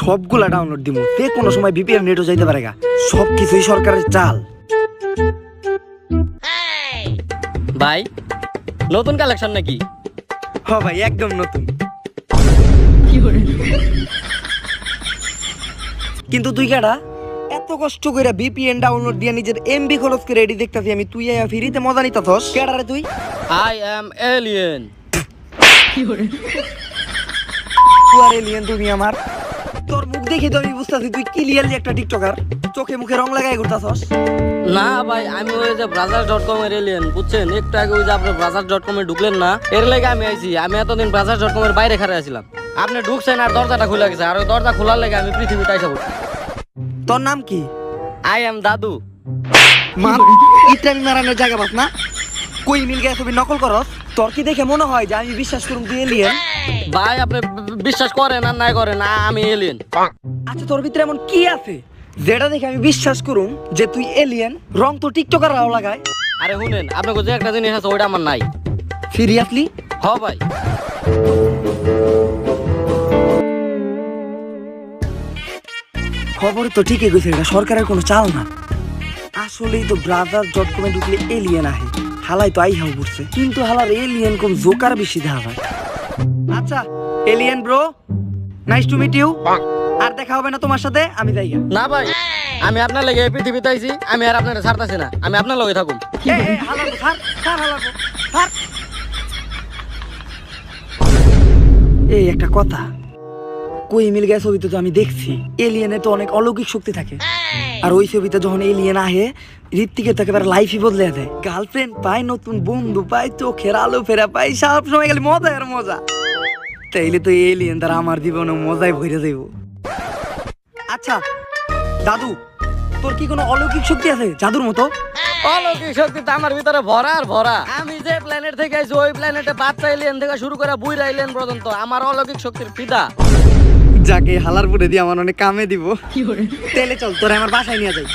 সবগুলা ডাউনলোড দিব, যে কোনো সময় বিপিএম নেটও যাইতে পারে গা। সবকিছুই সরকারের চাল। ভাই নতুন কালেকশন নাকি? হ ভাই, একদম নতুন। কিন্তু তুই কেডা? এত কষ্ট করে বিপিএন ডাউনলোড দিয়ে নিজের এমবি খরচ করে রেডি দেখতাছি আমি, তুই আয়া ফ্রিতে মজা নিতাছস। কেডা রে তুই? I am alien. তুই আর এলিয়েন তুমি আমার? তোর মুখ দেখে তো আমি বুঝতাছি তুই ক্লিয়ারলি একটা টিকটকার, চোখে মুখে রং লাগাই ঘুরতাছস। না ভাই, আমি ওই যে ব্রাজার্স.com এর এলিয়েন, বুঝছেন? একটু আগে ওই যে আপনি ব্রাজার্স.com এ ঢুকলেন না, এর লাগে আমি আইছি। আমি এতদিন ব্রাজার্স.com এর বাইরে খাড়া আছিলাম, আপনি ঢুকছেন আর দরজাটা খুলে গেছে, আর ওই দরজা খোলার লাগে আমি পৃথিবীতে আইসা পড়ছি। তোর নাম কি? আই এম দাদু। মা ইত্রামি মারানোর জায়গা পাস না? কই মিল গেছে ছবি নকল করস? তোর কি দেখে মনে হয় যে আমি বিশ্বাস করুম তুই এলিয়েন? ভাই আপনি বিশ্বাস করেন আর নাই করেন, আমি এলিয়েন। আচ্ছা, তোর ভিতরে এমন কি আছে যেটা দেখে আমি বিশ্বাস করুম যে তুই এলিয়েন? রং তো টিকটকাররাও লাগায়। আরে শুনেন, আপনাকে যে একটা জিনিস আছে ওইটা আমার নাই। সিরিয়াসলি? হ ভাই। খবর তো ঠিকই কইছে, এটা সরকারের কোনো চাল না। আসলেই তো ব্রাজার.com এ ঢুকলে এলিয়েন আহে। হালাই তো আই হাউ করছে, কিন্তু হালার এলিয়েন কোন জোকার বেশি দেখা যায়। আচ্ছা alien bro, nice to meet you. আর দেখা হবে না তোমার সাথে, আমি যাই। না ভাই, আমি আপনার লেগে এই পৃথিবীতে আইছি, আমি আর আপনার ছাড়তাছি না, আমি আপনার লগে থাকুম। এই একটা কথা, কই মিল গেছে ছবিতে তো আমি দেখছি এলিয়েনে তো অনেক অলৌকিক শক্তি থাকে। আর ওই ছবিতে যখন এলিয়েন আহে, ঋত্বিকের তো একেবারে লাইফই বদলে দেয়। গার্লফ্রেন্ড পায়, নতুন বন্ধু পায়, চোখের আলো ফেরা পায়, সব সময় গেলে মজা আর মজা। তাইলে তো এলিয়েন তারা আমার জীবনে মজায় ভরে দেব। আচ্ছা দাদু, তোর কি কোনো অলৌকিক শক্তি আছে জাদুর মতো? অলৌকিক শক্তি তো আমার ভিতরে ভরা আর ভরা। আমি যে প্ল্যানেট থেকে আইছি ওই প্ল্যানেটে বাচ্চা এলিয়েন থেকে শুরু করে বুইরা এলিয়েন পর্যন্ত আমার অলৌকিক শক্তির ফিদা। যাকে হালার পুরে দিয়ে আমার অনেক কামে দিব। তেলে চল তোরা আমার বাসায় নিয়ে যাই।